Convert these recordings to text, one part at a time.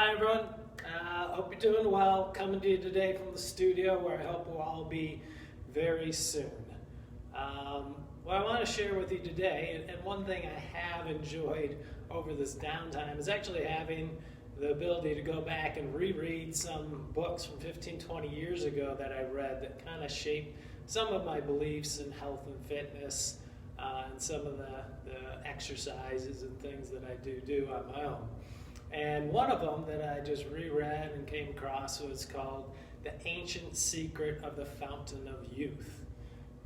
Hi everyone, hope you're doing well. Coming to you today from the studio where I hope we'll all be very soon. What I want to share with you today, and one thing I have enjoyed over this downtime is actually having the ability to go back and reread some books from 15, 20 years ago that I read that kind of shaped some of my beliefs in health and fitness and some of the exercises and things that I do on my own. And one of them that I just reread and came across was called The Ancient Secret of the Fountain of Youth.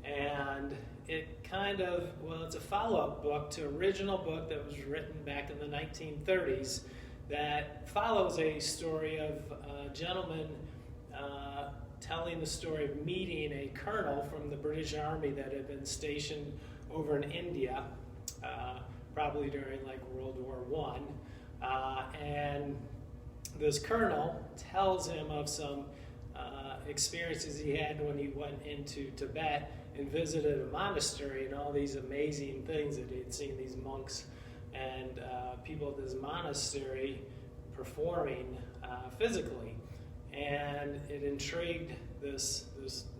And it it's a follow-up book to an original book that was written back in the 1930s that follows a story of a gentleman telling the story of meeting a colonel from the British Army that had been stationed over in India, probably during like World War I. And this colonel tells him of some experiences he had when he went into Tibet and visited a monastery and all these amazing things that he had seen these monks and people at this monastery performing physically. And it intrigued this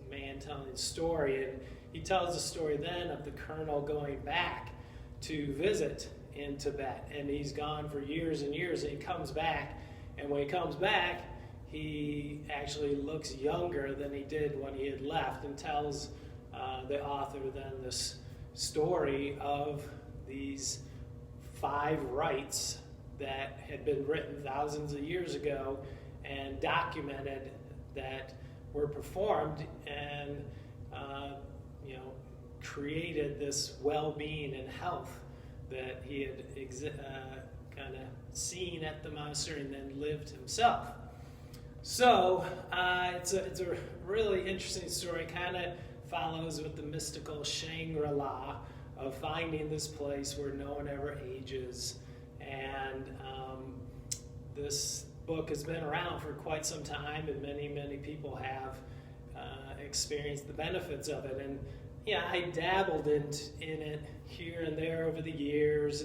man telling the story, and he tells the story then of the colonel going back to visit in Tibet, and he's gone for years and years, and he comes back, and when he comes back, he actually looks younger than he did when he had left, and tells the author then this story of these 5 rites that had been written thousands of years ago and documented that were performed and created this well-being and health that he had kind of seen at the monastery and then lived himself. So it's a really interesting story. Kind of follows with the mystical Shangri-La of finding this place where no one ever ages. And this book has been around for quite some time, and many people have experienced the benefits of it. And yeah, I dabbled in it here and there over the years,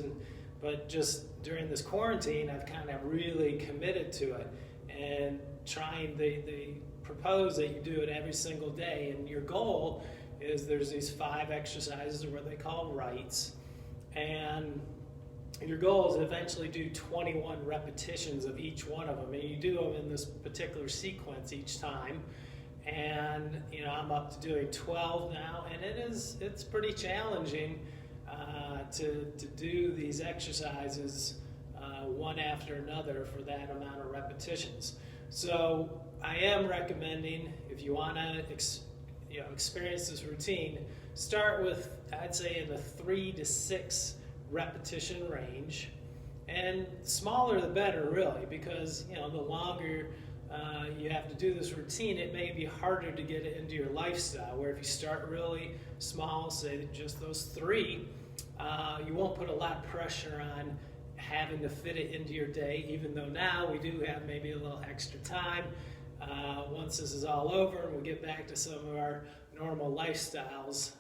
but just during this quarantine, I've kind of really committed to it and trying. They propose that you do it every single day, and your goal is there's these 5 exercises, or what they call rites, and your goal is to eventually do 21 repetitions of each one of them, and you do them in this particular sequence each time. And I'm up to doing 12 now, and it's pretty challenging to do these exercises one after another for that amount of repetitions. So I am recommending, if you want to experience this routine, start with, I'd say, in the 3 to 6 repetition range, and smaller the better, really, because the longer you have to do this routine, it may be harder to get it into your lifestyle, where if you start really small, say just those 3, you won't put a lot of pressure on having to fit it into your day, even though now we do have maybe a little extra time. Once this is all over and we get back to some of our normal lifestyles,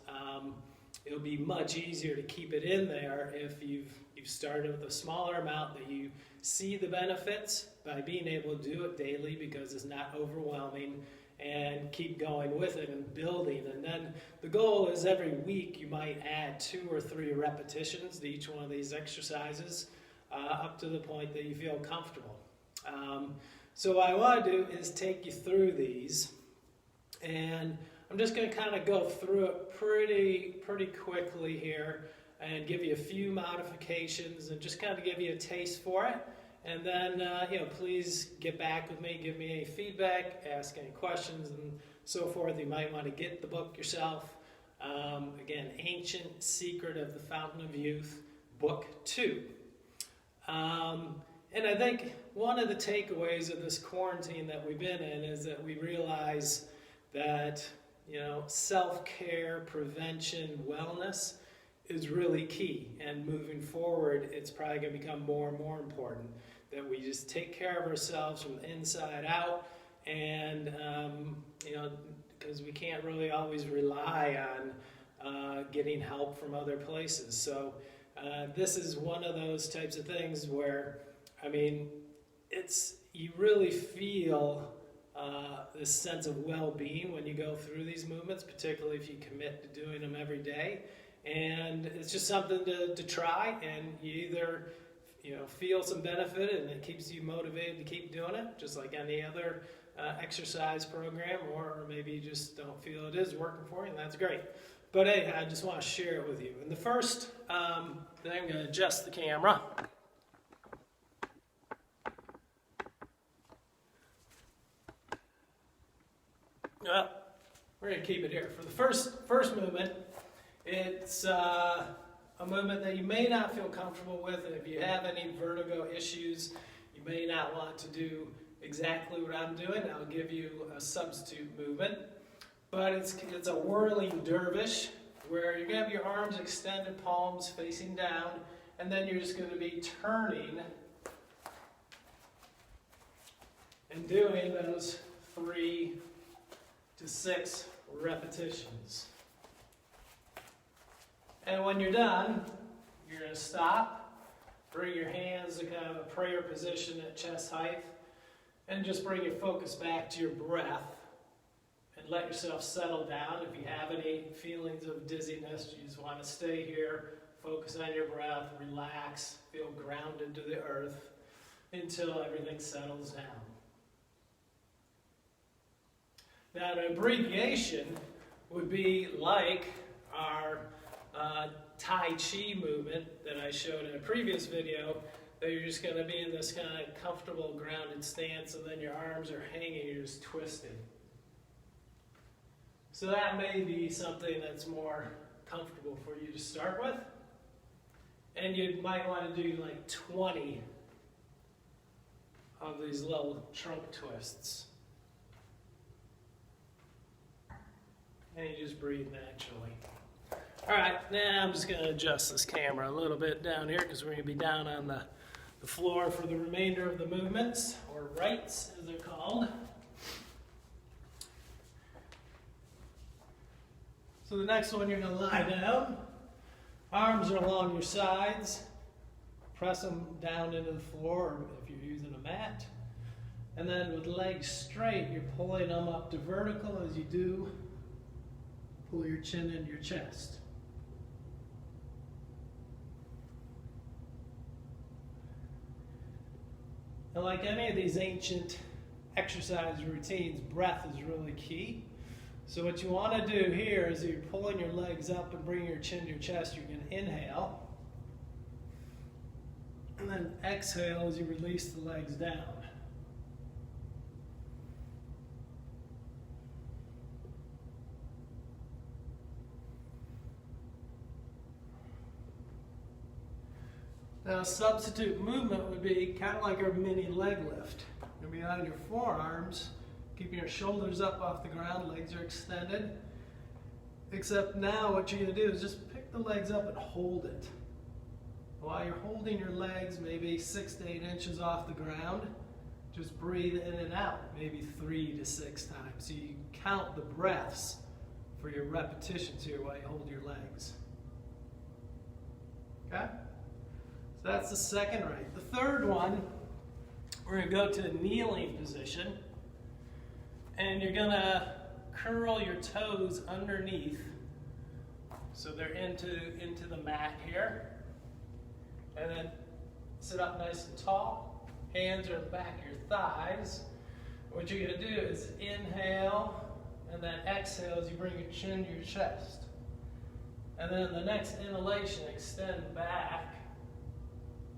it'll be much easier to keep it in there if you've started with a smaller amount that you see the benefits by being able to do it daily, because it's not overwhelming, and keep going with it and building. And then the goal is every week you might add 2 or 3 repetitions to each one of these exercises up to the point that you feel comfortable. So what I want to do is take you through these, and I'm just going to kind of go through it pretty quickly here and give you a few modifications and just kind of give you a taste for it. And then, please get back with me, give me any feedback, ask any questions and so forth. You might want to get the book yourself. Again, Ancient Secret of the Fountain of Youth, Book 2. And I think one of the takeaways of this quarantine that we've been in is that we realize that, self-care, prevention, wellness is really key. And moving forward, it's probably going to become more and more important that we just take care of ourselves from the inside out, and because we can't really always rely on getting help from other places. So this is one of those types of things where, it's you really feel this sense of well-being when you go through these movements, particularly if you commit to doing them every day. And it's just something to try, and you either feel some benefit and it keeps you motivated to keep doing it, just like any other exercise program, or maybe you just don't feel it is working for you, and that's great. But hey, I just want to share it with you. And the first thing, I'm going to adjust the camera. Well, we're going to keep it here. For the first movement, it's a movement that you may not feel comfortable with, and if you have any vertigo issues, you may not want to do exactly what I'm doing. I'll give you a substitute movement. But it's a whirling dervish, where you're going to have your arms extended, palms facing down, and then you're just going to be turning and doing those 3 to 6 repetitions. And when you're done, you're going to stop, bring your hands to kind of a prayer position at chest height, and just bring your focus back to your breath, and let yourself settle down. If you have any feelings of dizziness, you just want to stay here, focus on your breath, relax, feel grounded to the earth until everything settles down. Now, an abbreviation would be like our Tai Chi movement that I showed in a previous video, that you're just going to be in this kind of comfortable grounded stance, and then your arms are hanging, you're just twisting. So that may be something that's more comfortable for you to start with. And you might want to do like 20 of these little trunk twists. And you just breathe naturally. All right, now I'm just going to adjust this camera a little bit down here, because we're going to be down on the floor for the remainder of the movements, or rites as they're called. So the next one, you're going to lie down. Arms are along your sides. Press them down into the floor, or if you're using a mat. And then with legs straight, you're pulling them up to vertical. As you do, pull your chin into your chest. And like any of these ancient exercise routines, breath is really key. So what you want to do here is you're pulling your legs up and bringing your chin to your chest. You're going to inhale. And then exhale as you release the legs down. Now, a substitute movement would be kind of like our mini leg lift. You're going to be on your forearms, keeping your shoulders up off the ground, legs are extended. Except now what you're going to do is just pick the legs up and hold it. While you're holding your legs maybe 6 to 8 inches off the ground, just breathe in and out, maybe 3 to 6 times. So you count the breaths for your repetitions here while you hold your legs. Okay? So that's the second rite. The third one, we're going to go to a kneeling position. And you're going to curl your toes underneath so they're into the mat here. And then sit up nice and tall. Hands are in the back of your thighs. What you're going to do is inhale and then exhale as you bring your chin to your chest. And then the next inhalation, extend back,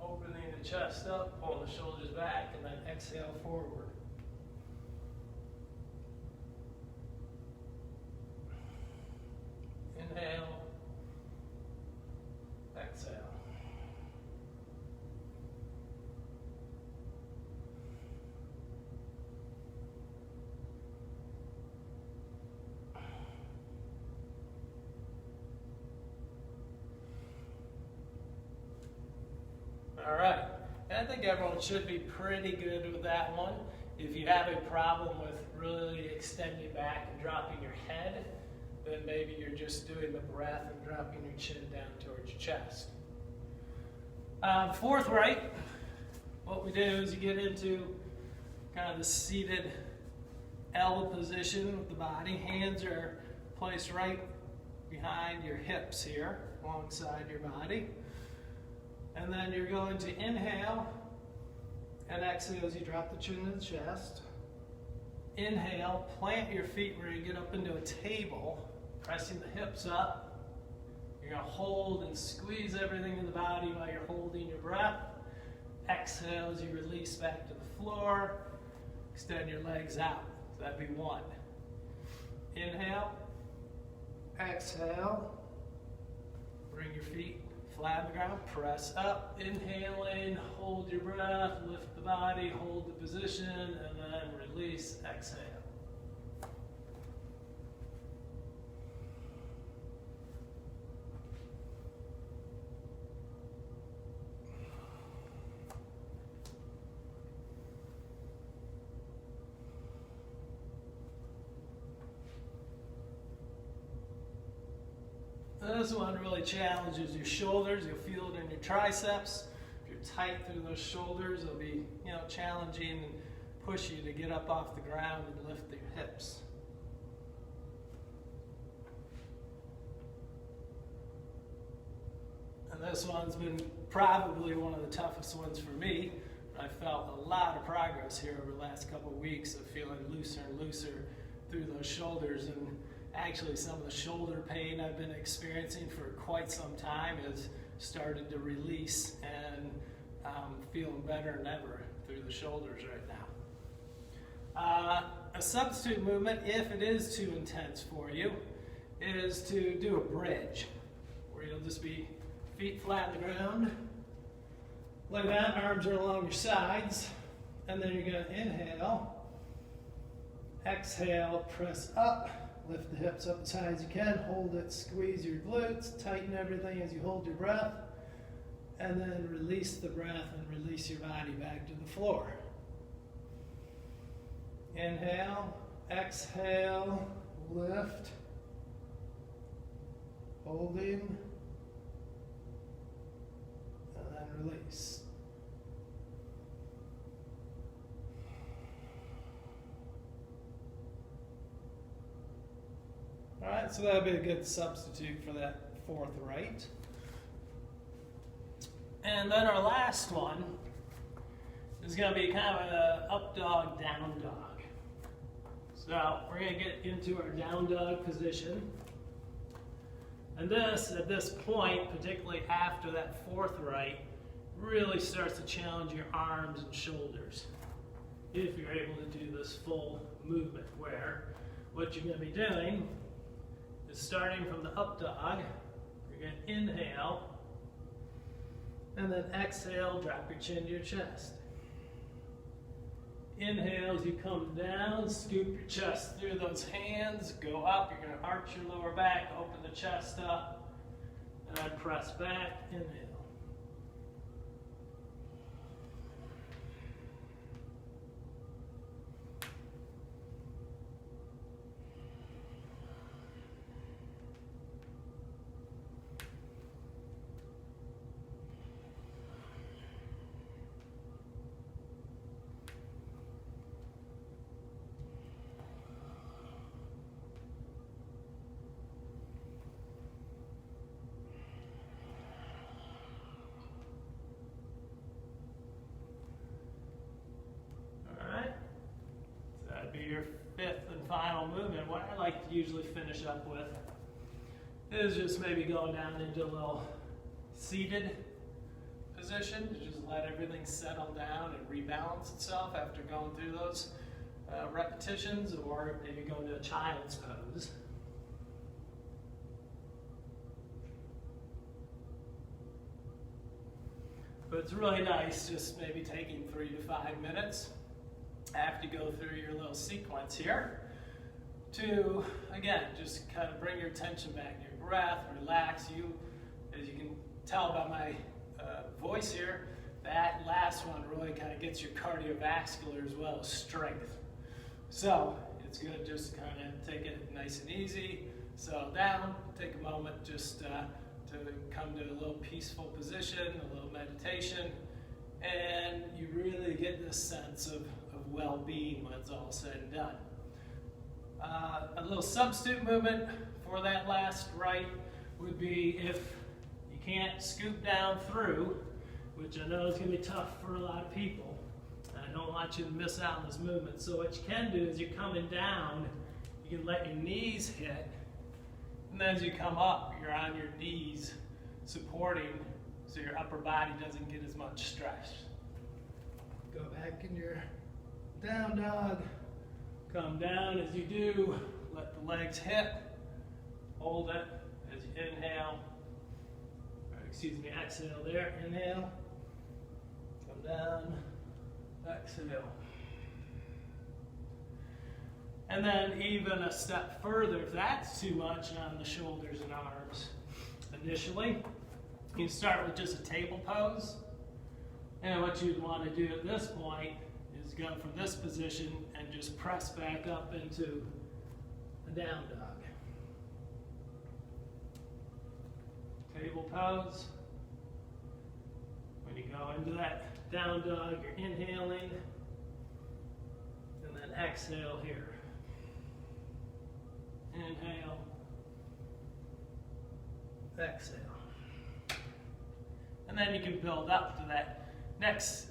opening the chest up, pull the shoulders back, and then exhale forward. Inhale, exhale. All right, and I think everyone should be pretty good with that one. If you have a problem with really extending back and dropping your head, then maybe you're just doing the breath and dropping your chin down towards your chest. Fourth rite, what we do is you get into kind of the seated L position with the body. Hands are placed right behind your hips here, alongside your body. And then you're going to inhale and exhale as you drop the chin to the chest. Inhale, plant your feet where you get up into a table, pressing the hips up. You're going to hold and squeeze everything in the body while you're holding your breath. Exhale as you release back to the floor. Extend your legs out. So that'd be 1. Inhale. Exhale. Bring your feet flat on the ground. Press up. Inhaling. Hold your breath. Lift the body. Hold the position. And then release. Exhale. This one really challenges your shoulders. You'll feel it in your triceps. If you're tight through those shoulders, it'll be, challenging and push you to get up off the ground and lift your hips. And this one's been probably one of the toughest ones for me. I felt a lot of progress here over the last couple of weeks of feeling looser and looser through those shoulders. And actually, some of the shoulder pain I've been experiencing for quite some time has started to release, and I'm feeling better than ever through the shoulders right now. A substitute movement, if it is too intense for you, is to do a bridge, where you'll just be feet flat on the ground, like that, arms are along your sides, and then you're going to inhale, exhale, press up. Lift the hips up as high as you can, hold it, squeeze your glutes, tighten everything as you hold your breath, and then release the breath and release your body back to the floor. Inhale, exhale, lift, holding, and then release. All right, so that'll be a good substitute for that 4th rite. And then our last one is going to be kind of an up dog, down dog. So we're going to get into our down dog position. And this, at this point, particularly after that 4th rite, really starts to challenge your arms and shoulders. If you're able to do this full movement, where what you're going to be doing is starting from the up dog, you're going to inhale, and then exhale, drop your chin to your chest. Inhale as you come down, scoop your chest through those hands, go up, you're going to arch your lower back, open the chest up, and then press back, inhale. Be your 5th and final movement. What I like to usually finish up with is just maybe going down into a little seated position to just let everything settle down and rebalance itself after going through those repetitions, or maybe going to a child's pose. But it's really nice just maybe taking 3 to 5 minutes after you go through your little sequence here to, again, just kind of bring your attention back to your breath, relax. As you can tell by my voice here, that last one really kind of gets your cardiovascular as well as strength. So it's good just kind of take it nice and easy, settle down, take a moment just to come to a little peaceful position, a little meditation, and you really get this sense of well-being when it's all said and done. A little substitute movement for that last rite would be if you can't scoop down through, which I know is going to be tough for a lot of people. I don't want you to miss out on this movement. So what you can do is you're coming down, you can let your knees hit, and then as you come up, you're on your knees supporting so your upper body doesn't get as much stress. Go back in your down dog. Come down as you do. Let the legs hit. Hold it as you inhale. Exhale there. Inhale. Come down. Exhale. And then even a step further, if that's too much on the shoulders and arms, initially, you start with just a table pose. And what you'd want to do at this point is go from this position and just press back up into a down dog. Table pose. When you go into that down dog, you're inhaling, and then exhale here. Inhale, exhale. And then you can build up to that next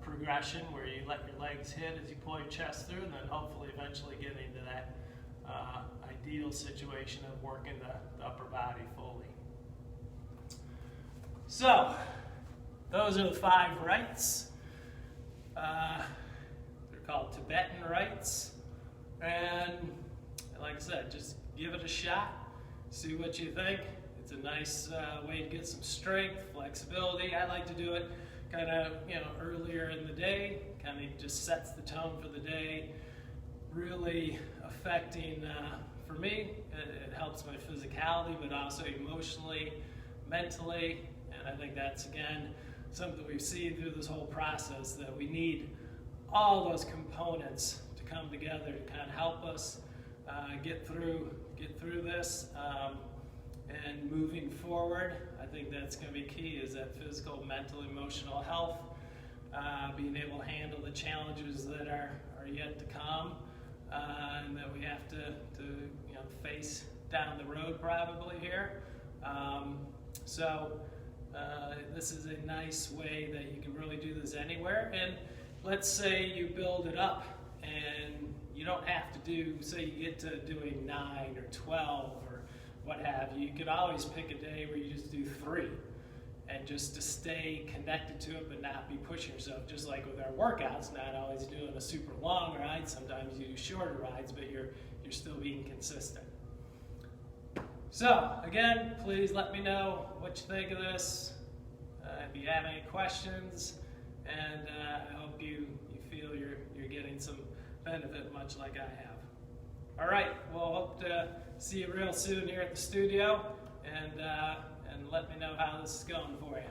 progression where you let your legs hit as you pull your chest through, and then hopefully eventually get into that ideal situation of working the upper body fully. So, those are the 5 rites. They're called Tibetan rites. And like I said, just give it a shot, see what you think. It's a nice way to get some strength, flexibility. I like to do it kind of, earlier in the day. Kind of just sets the tone for the day. Really affecting, for me, it helps my physicality, but also emotionally, mentally. And I think that's, again, something we've seen through this whole process, that we need all those components to come together to kind of help us get through this. And moving forward, I think that's going to be key, is that physical, mental, emotional health, being able to handle the challenges that are yet to come, and that we have to face down the road probably here. This is a nice way that you can really do this anywhere. And let's say you build it up and you don't have to do, say you get to doing 9 or 12 or what have you. You could always pick a day where you just do 3, and just to stay connected to it but not be pushing yourself. Just like with our workouts, not always doing a super long ride. Sometimes you do shorter rides, but you're still being consistent. So again, please let me know what you think of this. If you have any questions, and I hope you feel you're getting some benefit, much like I have. All right, well, hope to see you real soon here at the studio, and let me know how this is going for you.